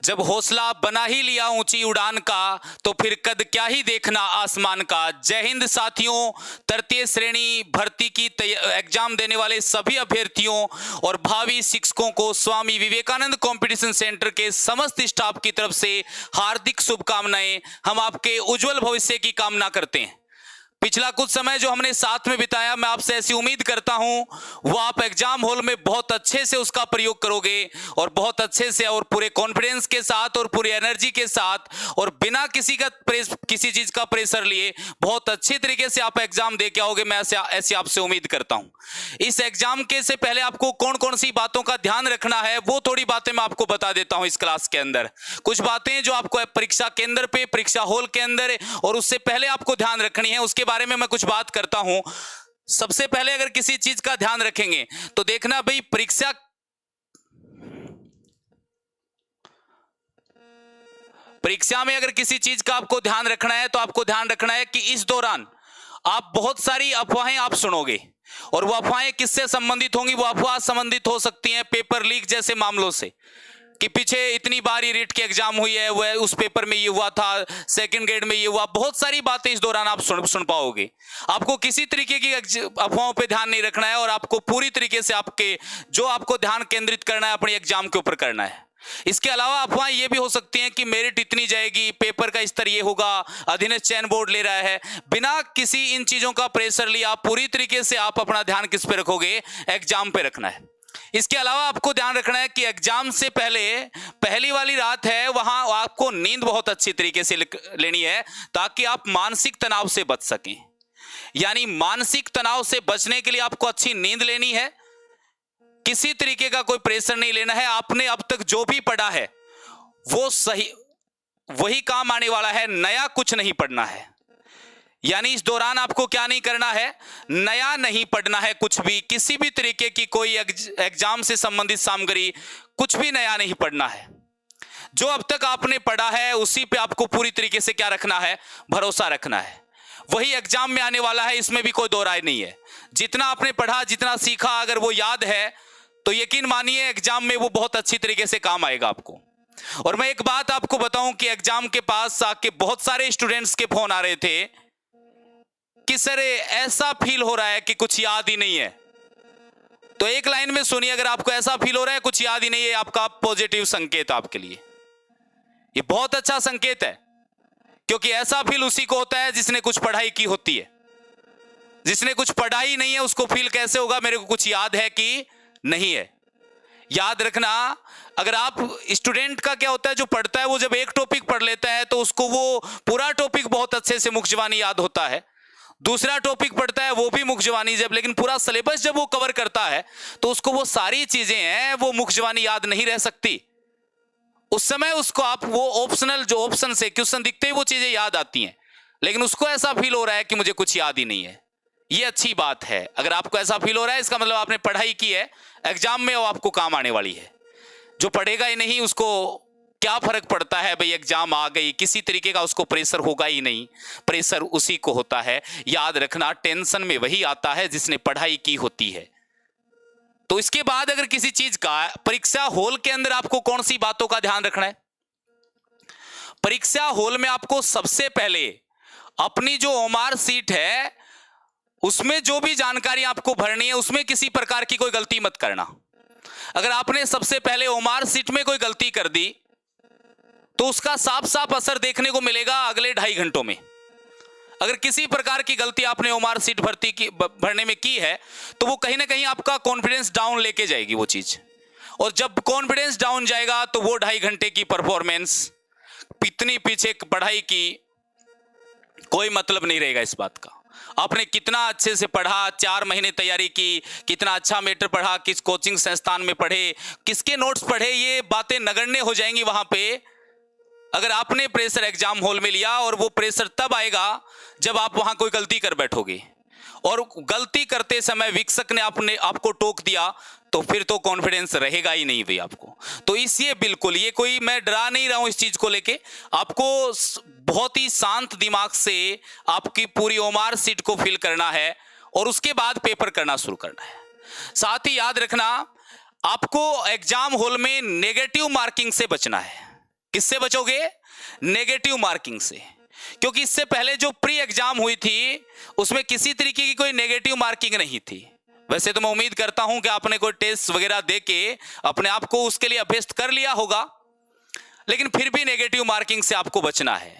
जब हौसला बना ही लिया ऊंची उड़ान का, तो फिर कद क्या ही देखना आसमान का। जय हिंद साथियों, तृतीय श्रेणी भर्ती की एग्जाम देने वाले सभी अभ्यर्थियों और भावी शिक्षकों को स्वामी विवेकानंद कंपटीशन सेंटर के समस्त स्टाफ की तरफ से हार्दिक शुभकामनाएं। हम आपके उज्जवल भविष्य की कामना करते हैं। पिछला कुछ समय जो हमने साथ में बिताया, मैं आपसे ऐसी उम्मीद करता हूं वो आप एग्जाम हॉल में बहुत अच्छे से उसका प्रयोग करोगे और बहुत अच्छे से और पूरे कॉन्फिडेंस के साथ और पूरी एनर्जी के साथ और बिना किसी चीज का प्रेशर लिए बहुत अच्छे तरीके से आप एग्जाम दे के आओगे। मैं ऐसी आपसे उम्मीद करता हूं। इस एग्जाम के से पहले आपको कौन कौन सी बातों का ध्यान रखना है वो थोड़ी बातें मैं आपको बता देता हूं। इस क्लास के अंदर कुछ बातें जो आपको परीक्षा केंद्र पे, परीक्षा हॉल के अंदर और उससे पहले आपको ध्यान रखनी है, उसके बारे में मैं कुछ बात करता हूं। सबसे पहले अगर किसी चीज का ध्यान रखेंगे तो देखना भाई, परीक्षा में अगर किसी चीज का आपको ध्यान रखना है तो आपको ध्यान रखना है कि इस दौरान आप बहुत सारी अफवाहें आप सुनोगे और वो अफवाहें किससे संबंधित होंगी? वो अफवाह संबंधित हो सकती हैं पेपर लीक जैसे मामलों से, कि पीछे इतनी बार ये रीट की एग्जाम हुई है, वह उस पेपर में ये हुआ था, सेकंड ग्रेड में ये हुआ। बहुत सारी बातें इस दौरान आप सुन पाओगे। आपको किसी तरीके की अफवाहों पे ध्यान नहीं रखना है और आपको पूरी तरीके से आपको ध्यान केंद्रित करना है अपने एग्जाम के ऊपर करना है। इसके अलावा अफवाहें ये भी हो सकती हैं कि मेरिट इतनी जाएगी, पेपर का स्तर ये होगा, अधीनस्थ चयन बोर्ड ले रहा है। बिना किसी इन चीजों का प्रेशर लिए आप पूरी तरीके से आप अपना ध्यान किस पे रखोगे? एग्जाम पे रखना है। इसके अलावा आपको ध्यान रखना है कि एग्जाम से पहले पहली वाली रात है, वहां आपको नींद बहुत अच्छी तरीके से लेनी है ताकि आप मानसिक तनाव से बच सकें। यानी मानसिक तनाव से बचने के लिए आपको अच्छी नींद लेनी है, किसी तरीके का कोई प्रेशर नहीं लेना है। आपने अब तक जो भी पढ़ा है वो सही वही काम आने वाला है, नया कुछ नहीं पढ़ना है। यानी इस दौरान आपको क्या नहीं करना है? नया नहीं पढ़ना है कुछ भी, किसी भी तरीके की कोई एग्जाम से संबंधित सामग्री कुछ भी नया नहीं पढ़ना है। जो अब तक आपने पढ़ा है उसी पे आपको पूरी तरीके से क्या रखना है? भरोसा रखना है। वही एग्जाम में आने वाला है, इसमें भी कोई दो राय नहीं है। जितना आपने पढ़ा, जितना सीखा, अगर वो याद है तो यकीन मानिए एग्जाम में वो बहुत अच्छी तरीके से काम आएगा आपको। और मैं एक बात आपको बताऊं कि एग्जाम के पास आके बहुत सारे स्टूडेंट्स के फोन आ रहे थे कि सर ऐसा फील हो रहा है कि कुछ याद ही नहीं है। तो एक लाइन में सुनिए, अगर आपको ऐसा फील हो रहा है कुछ याद ही नहीं है, आपका पॉजिटिव संकेत आपके लिए, ये बहुत अच्छा संकेत है। क्योंकि ऐसा फील उसी को होता है जिसने कुछ पढ़ाई की होती है। जिसने कुछ पढ़ाई नहीं है उसको फील कैसे होगा? मेरे को कुछ याद है कि नहीं है। याद रखना, अगर आप स्टूडेंट का क्या होता है, जो पढ़ता है वो जब एक टॉपिक पढ़ लेता है तो उसको वो पूरा टॉपिक बहुत अच्छे से मुखजबानी याद होता है। दूसरा टॉपिक पढ़ता है वो भी मुखजबानी, जब लेकिन पूरा सिलेबस जब वो कवर करता है तो उसको वो सारी चीजें हैं वो मुखजबानी याद नहीं रह सकती। उस समय उसको आप वो ऑप्शनल जो ऑप्शन से क्वेश्चन दिखते ही वो चीजें याद आती हैं, लेकिन उसको ऐसा फील हो रहा है कि मुझे कुछ याद ही नहीं है। ये अच्छी बात है। अगर आपको ऐसा फील हो रहा है इसका मतलब आपने पढ़ाई की है, एग्जाम में वो आपको काम आने वाली है। जो पढ़ेगा ही नहीं उसको क्या फर्क पड़ता है भाई, एग्जाम आ गई, किसी तरीके का उसको प्रेशर होगा ही नहीं। प्रेशर उसी को होता है। याद रखना, टेंशन में वही आता है जिसने पढ़ाई की होती है। तो इसके बाद अगर किसी चीज का परीक्षा हॉल के अंदर आपको कौन सी बातों का ध्यान रखना है? परीक्षा हॉल में आपको सबसे पहले अपनी जो ओमार सीट है उसमें जो भी जानकारी आपको भरनी है उसमें किसी प्रकार की कोई गलती मत करना। अगर आपने सबसे पहले ओमार सीट में कोई गलती कर दी तो उसका साफ साफ असर देखने को मिलेगा अगले 2.5 घंटों में। अगर किसी प्रकार की गलती आपने ओमार सीट भरने में की है तो वो कहीं ना कहीं आपका कॉन्फिडेंस डाउन लेके जाएगी वो चीज। और जब कॉन्फिडेंस डाउन जाएगा तो वो 2.5 घंटे की परफॉर्मेंस, इतनी पीछे पढ़ाई की कोई मतलब नहीं रहेगा इस बात का। आपने कितना अच्छे से पढ़ा, 4 महीने तैयारी की, कितना अच्छा मैटर पढ़ा, किस कोचिंग संस्थान में पढ़े, किसके नोट्स पढ़े, ये बातें नगण्य हो जाएंगी वहां पे। अगर आपने प्रेशर एग्जाम हॉल में लिया, और वो प्रेशर तब आएगा जब आप वहां कोई गलती कर बैठोगे और गलती करते समय विक्षक ने आपको टोक दिया तो फिर तो कॉन्फिडेंस रहेगा ही नहीं भाई आपको। तो इसलिए बिल्कुल, ये कोई मैं डरा नहीं रहा हूं इस चीज को लेके, आपको बहुत ही शांत दिमाग से आपकी पूरी ओमार सीट को फिल करना है और उसके बाद पेपर करना शुरू करना है। साथ ही याद रखना, आपको एग्जाम हॉल में नेगेटिव मार्किंग से बचना है। किससे बचोगे? नेगेटिव मार्किंग से। क्योंकि इससे पहले जो प्री एग्जाम हुई थी उसमें किसी तरीके की कोई नेगेटिव मार्किंग नहीं थी। वैसे तो मैं उम्मीद करता हूं कि आपने कोई टेस्ट वगैरह दे के अपने आप को उसके लिए अभ्यस्त कर लिया होगा, लेकिन फिर भी नेगेटिव मार्किंग से आपको बचना है।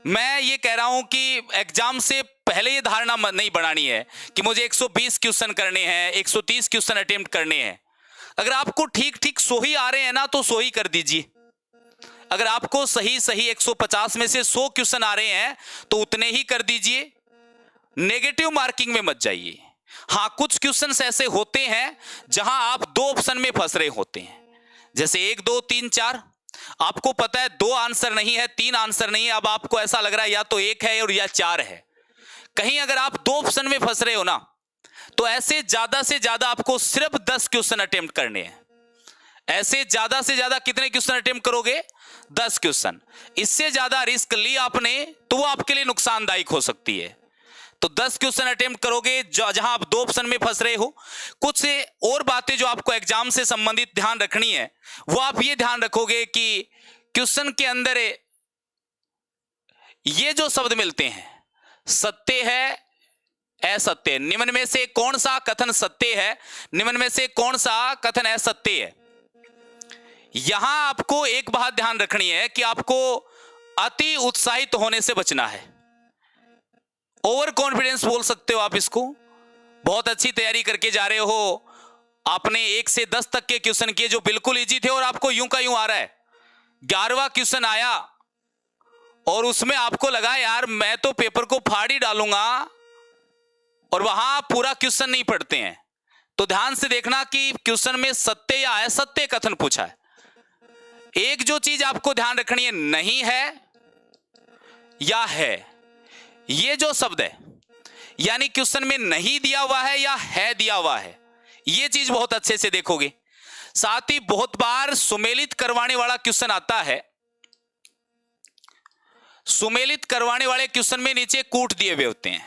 मैं ये कह रहा हूं कि एग्जाम से पहले ये धारणा नहीं बनानी है कि मुझे 120 क्वेश्चन करने हैं, 130 क्वेश्चन अटेम्प्ट करने हैं। अगर आपको ठीक ठीक 100 ही आ रहे हैं ना तो 100 ही कर दीजिए। अगर आपको सही सही 150 में से 100 क्वेश्चन आ रहे हैं तो उतने ही कर दीजिए, नेगेटिव मार्किंग में मत जाइए। हां, कुछ क्वेश्चंस ऐसे होते हैं जहां आप 2 ऑप्शन में फंस रहे होते हैं, जैसे 1 2 3 4। आपको पता है 2 आंसर नहीं है, 3 आंसर नहीं है, अब आपको ऐसा लग रहा है या तो 1 है और या 4 है। कहीं अगर आप 2 ऑप्शन में फंस रहे हो ना तो ऐसे ज्यादा से ज्यादा आपको सिर्फ 10 क्वेश्चन अटेम्प्ट करने हैं। ऐसे ज्यादा से ज्यादा कितने क्वेश्चन अटेम्प्ट करोगे? 10 क्वेश्चन। इससे ज्यादा रिस्क ली आपने तो वो आपके लिए नुकसानदायक हो सकती है। तो 10 क्वेश्चन अटेम्प्ट करोगे जहां आप 2 ऑप्शन में फंस रहे हो। कुछ और बातें जो आपको एग्जाम से संबंधित ध्यान रखनी है वो आप ये ध्यान रखोगे कि क्वेश्चन के अंदर ये जो शब्द मिलते हैं, सत्य है, असत्य, निम्न में से कौन सा कथन सत्य है, निम्न में से कौन सा कथन असत्य है। यहां आपको एक बात ध्यान रखनी है कि आपको अति उत्साहित होने से बचना है। ओवर कॉन्फिडेंस बोल सकते हो आप इसको। बहुत अच्छी तैयारी करके जा रहे हो, आपने 1 से 10 तक के क्वेश्चन किए जो बिल्कुल इजी थे और आपको यूं का यूं आ रहा है। 11वां क्वेश्चन आया और उसमें आपको लगा यार मैं तो पेपर को फाड़ ही डालूंगा, और वहां पूरा क्वेश्चन नहीं पढ़ते हैं। तो ध्यान से देखना कि क्वेश्चन में सत्य या असत्य कथन पूछा है। एक जो चीज आपको ध्यान रखनी है, नहीं है या है, ये जो शब्द है यानी क्वेश्चन में नहीं दिया हुआ है या है दिया हुआ है, ये चीज बहुत अच्छे से देखोगे। साथ ही बहुत बार सुमेलित करवाने वाला क्वेश्चन आता है। सुमेलित करवाने वाले क्वेश्चन में नीचे कूट दिए हुए होते हैं,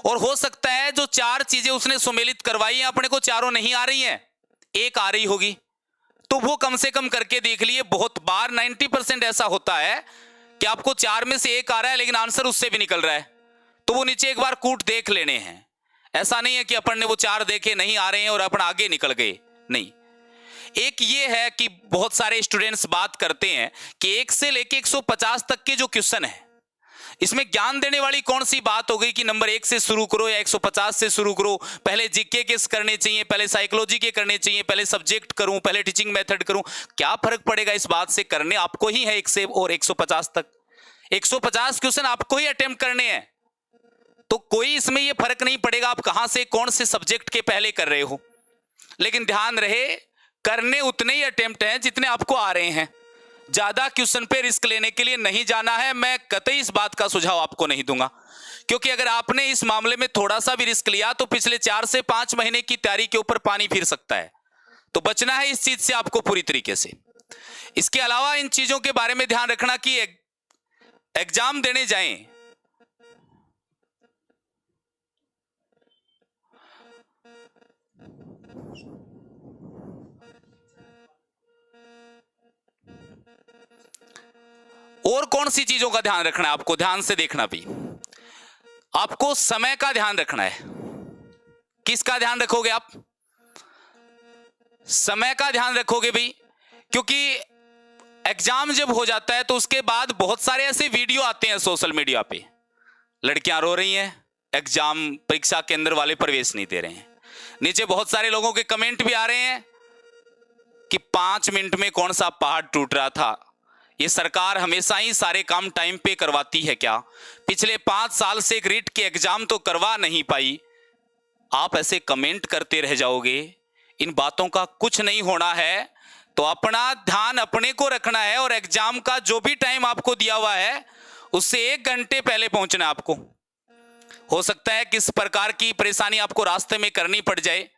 और हो सकता है जो 4 चीजें उसने सुमेलित करवाई हैं अपने को चारों नहीं आ रही हैं, 1 आ रही होगी, तो वो कम से कम करके देख लिए। बहुत बार 90% ऐसा होता है कि आपको 4 में से 1 आ रहा है लेकिन आंसर उससे भी निकल रहा है, तो वो नीचे एक बार कूट देख लेने हैं। ऐसा नहीं है कि अपन ने वो 4 देखे नहीं आ रहे हैं और अपन आगे निकल गए, नहीं। एक ये है कि बहुत सारे स्टूडेंट्स बात करते हैं कि 1 से लेके 150 तक के जो क्वेश्चन है इसमें ज्ञान देने वाली कौन सी बात हो गई कि नंबर 1 से शुरू करो या 150 से शुरू करो, पहले जीके के करने चाहिए, पहले साइकोलॉजी के करने चाहिए, पहले सब्जेक्ट करूं, पहले टीचिंग मेथड करूं। क्या फर्क पड़ेगा इस बात से? करने आपको ही है 1 से और 150 तक। 150 क्वेश्चन आपको ही अटेम्प्ट करने हैं, तो कोई इसमें ये फर्क नहीं पड़ेगा आप कहां से कौन से सब्जेक्ट के पहले कर रहे हो। लेकिन ध्यान रहे, करने उतने ही अटेम्प्ट हैं जितने आपको आ रहे हैं। ज्यादा क्वेश्चन पे रिस्क लेने के लिए नहीं जाना है। मैं कतई इस बात का सुझाव आपको नहीं दूंगा, क्योंकि अगर आपने इस मामले में थोड़ा सा भी रिस्क लिया तो पिछले 4 से 5 महीने की तैयारी के ऊपर पानी फिर सकता है। तो बचना है इस चीज से आपको पूरी तरीके से। इसके अलावा इन चीजों के बारे में ध्यान रखना कि एग्जाम देने जाएं और कौन सी चीजों का ध्यान रखना है आपको, ध्यान से देखना भी। आपको समय का ध्यान रखना है। किसका ध्यान रखोगे आप? समय का ध्यान रखोगे भाई, क्योंकि एग्जाम जब हो जाता है तो उसके बाद बहुत सारे ऐसे वीडियो आते हैं सोशल मीडिया पे, लड़कियां रो रही हैं, एग्जाम परीक्षा केंद्र वाले प्रवेश नहीं दे रहे हैं। नीचे बहुत सारे लोगों के कमेंट भी आ रहे हैं कि 5 मिनट में कौन सा पहाड़ टूट रहा था, ये सरकार हमेशा ही सारे काम टाइम पे करवाती है क्या? पिछले 5 साल से एक रीट के एग्जाम तो करवा नहीं पाई। आप ऐसे कमेंट करते रह जाओगे, इन बातों का कुछ नहीं होना है। तो अपना ध्यान अपने को रखना है और एग्जाम का जो भी टाइम आपको दिया हुआ है उससे 1 घंटे पहले पहुंचना है आपको। हो सकता है किस प्रकार की परेशानी आपको रास्ते में करनी पड़ जाए।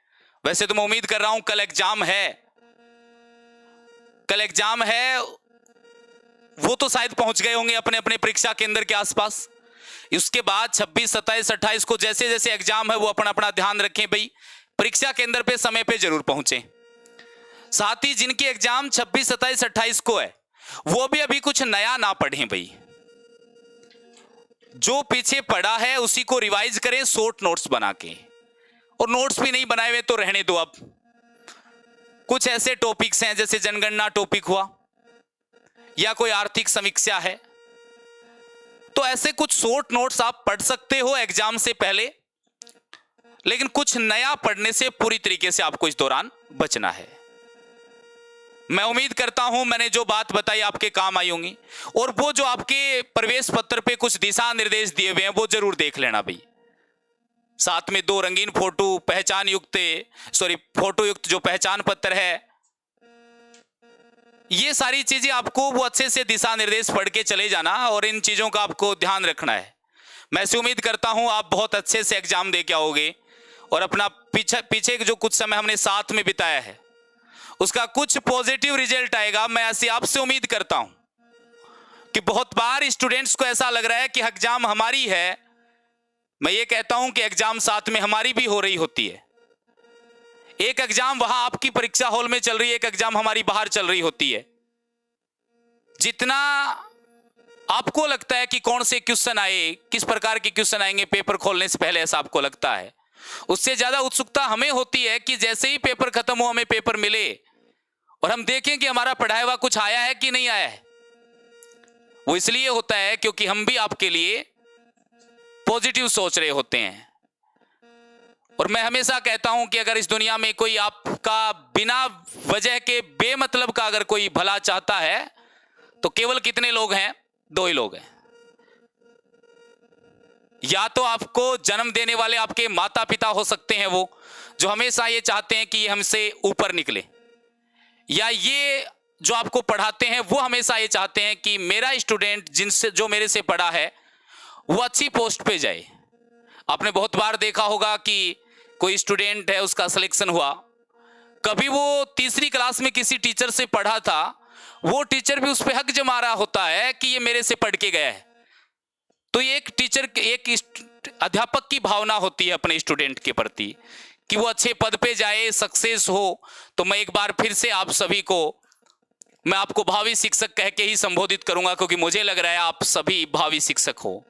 वैसे तो मैं उम्मीद कर रहा हूं कल एग्जाम है, कल एग्जाम है, वो तो शायद पहुंच गए होंगे अपने अपने परीक्षा केंद्र के आसपास। उसके बाद 26, 27, 28 को जैसे जैसे एग्जाम है वो अपना अपना ध्यान रखें भाई, परीक्षा केंद्र पे समय पे जरूर पहुंचे। साथ ही जिनके एग्जाम 26, 27, 28 को है वो भी अभी कुछ नया ना पढ़ें भाई, जो पीछे पढ़ा है उसी को रिवाइज करें शॉर्ट नोट्स बना के, और नोट्स भी नहीं बनाए हुए तो रहने दो। अब कुछ ऐसे टॉपिक्स हैं जैसे जनगणना टॉपिक हुआ या कोई आर्थिक समीक्षा है, तो ऐसे कुछ शॉर्ट नोट्स आप पढ़ सकते हो एग्जाम से पहले, लेकिन कुछ नया पढ़ने से पूरी तरीके से आपको इस दौरान बचना है। मैं उम्मीद करता हूं मैंने जो बात बताई आपके काम आई होंगी, और वो जो आपके प्रवेश पत्र पे कुछ दिशा निर्देश दिए हुए हैं वो जरूर देख लेना भाई। साथ में 2 रंगीन फोटो पहचान युक्त फोटो युक्त जो पहचान पत्र है, ये सारी चीजें आपको वो अच्छे से दिशा निर्देश पढ़ के चले जाना, और इन चीजों का आपको ध्यान रखना है। मैं ऐसी उम्मीद करता हूं आप बहुत अच्छे से एग्जाम दे के आओगे, और अपना पीछे जो कुछ समय हमने साथ में बिताया है उसका कुछ पॉजिटिव रिजल्ट आएगा। मैं ऐसी आपसे उम्मीद करता हूं कि बहुत बार स्टूडेंट्स को ऐसा लग रहा है कि एग्जाम हमारी है। मैं ये कहता हूं कि एग्जाम साथ में हमारी भी हो रही होती है। एक एग्जाम वहां आपकी परीक्षा हॉल में चल रही है, एक एग्जाम हमारी बाहर चल रही होती है। जितना आपको लगता है कि कौन से क्वेश्चन आए, किस प्रकार के क्वेश्चन आएंगे पेपर खोलने से पहले, ऐसा आपको लगता है, उससे ज्यादा उत्सुकता हमें होती है कि जैसे ही पेपर खत्म हो हमें पेपर मिले और हम देखें कि हमारा पढ़ाया हुआ कुछ आया है कि नहीं आया है। वो इसलिए होता है क्योंकि हम भी आपके लिए पॉजिटिव सोच रहे होते हैं। और मैं हमेशा कहता हूं कि अगर इस दुनिया में कोई आपका बिना वजह के बेमतलब का अगर कोई भला चाहता है तो केवल कितने लोग हैं? 2 ही लोग हैं। या तो आपको जन्म देने वाले आपके माता पिता हो सकते हैं, वो जो हमेशा ये चाहते हैं कि ये हमसे ऊपर निकले, या ये जो आपको पढ़ाते हैं वो हमेशा ये चाहते हैं कि मेरा स्टूडेंट जो मेरे से पढ़ा है वो अच्छी पोस्ट पे जाए। आपने बहुत बार देखा होगा कि कोई स्टूडेंट है, उसका सिलेक्शन हुआ, कभी वो तीसरी क्लास में किसी टीचर से पढ़ा था, वो टीचर भी उस पर हक जमा रहा होता है कि ये मेरे से पढ़ के गया है। तो ये एक अध्यापक की भावना होती है अपने स्टूडेंट के प्रति कि वो अच्छे पद पे जाए, सक्सेस हो। तो मैं एक बार फिर से आप सभी को, मैं आपको भावी शिक्षक कह के ही संबोधित करूंगा, क्योंकि मुझे लग रहा है आप सभी भावी शिक्षक हो।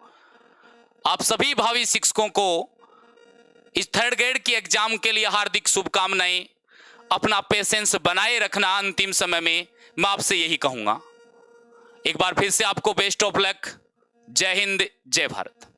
आप सभी भावी शिक्षकों को इस 3rd ग्रेड की एग्जाम के लिए हार्दिक शुभकामनाएं। अपना पेशेंस बनाए रखना अंतिम समय में, मैं आपसे यही कहूंगा। एक बार फिर से आपको बेस्ट ऑफ लक। जय हिंद, जय भारत।